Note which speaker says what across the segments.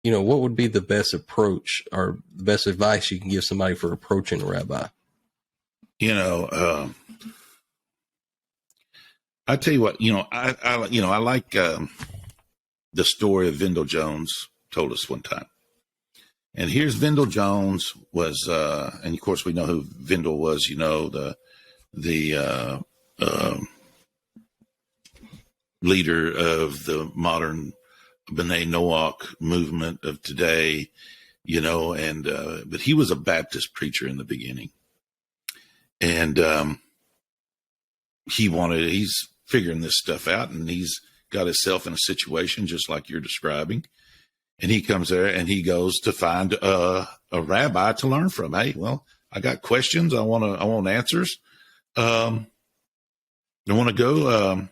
Speaker 1: what would be the best approach or the best advice you can give somebody for approaching a rabbi?
Speaker 2: I tell you what, I like the story of Vendyl Jones told us one time. And here's Vendyl Jones was, and of course we know who Vendyl was, the leader of the modern B'nai Noach movement of today, but he was a Baptist preacher in the beginning. And he's figuring this stuff out, and he's got himself in a situation just like you're describing. And he comes there and he goes to find a rabbi to learn from. Hey, well, I got questions. I want answers. I want to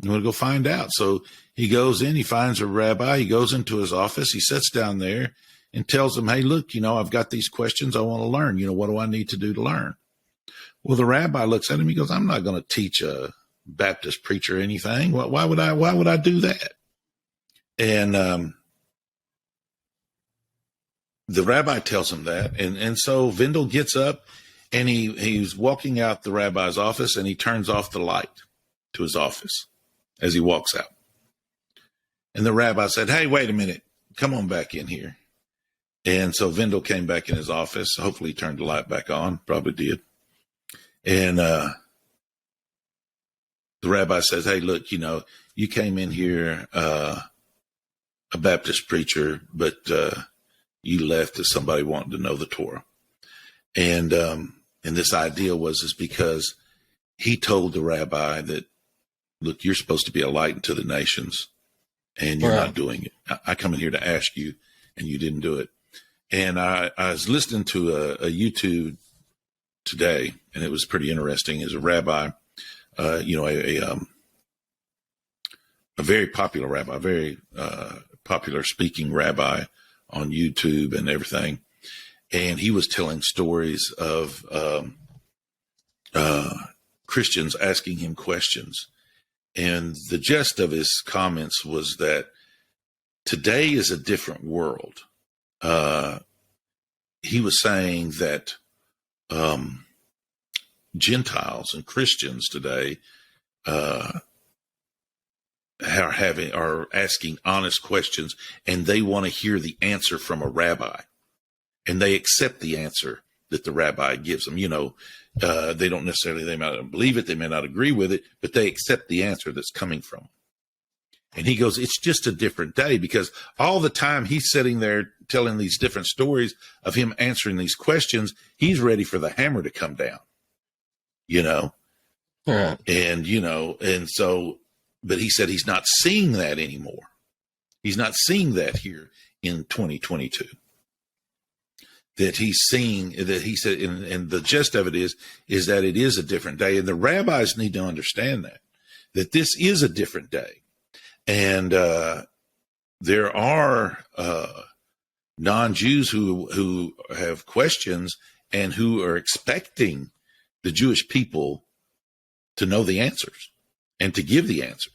Speaker 2: go find out. So he goes in, he finds a rabbi, he goes into his office, he sits down there and tells him, hey, look, I've got these questions I want to learn. What do I need to do to learn? Well, the rabbi looks at him, he goes, I'm not going to teach a Baptist preacher anything. Why would I do that? And the rabbi tells him that. And so Vendyl gets up and he's walking out the rabbi's office, and he turns off the light to his office as he walks out. And the rabbi said, hey, wait a minute, come on back in here. And so Vendyl came back in his office. Hopefully he turned the light back on, probably did. And the rabbi says, hey, look, you came in here a Baptist preacher, but you left as somebody wanting to know the Torah. And this idea is because he told the rabbi that, look, you're supposed to be a light unto the nations, and you're not doing it. I come in here to ask you, and you didn't do it. And I was listening to a YouTube today, and it was pretty interesting. As a rabbi, a very popular rabbi, very popular speaking rabbi on YouTube and everything. And he was telling stories of Christians asking him questions. And the gist of his comments was that today is a different world. He was saying that Gentiles and Christians today are asking honest questions, and they want to hear the answer from a rabbi, and they accept the answer that the rabbi gives them. They don't necessarily, they might not believe it, they may not agree with it, but they accept the answer that's coming from them. And he goes, it's just a different day, because all the time he's sitting there telling these different stories of him answering these questions, he's ready for the hammer to come down,
Speaker 1: Yeah.
Speaker 2: And so, but he said he's not seeing that anymore. He's not seeing that here in 2022. That he's seeing, that he said, and the gist of it is that it is a different day. And the rabbis need to understand that this is a different day. And there are non-Jews who have questions and who are expecting the Jewish people to know the answers and to give the answers.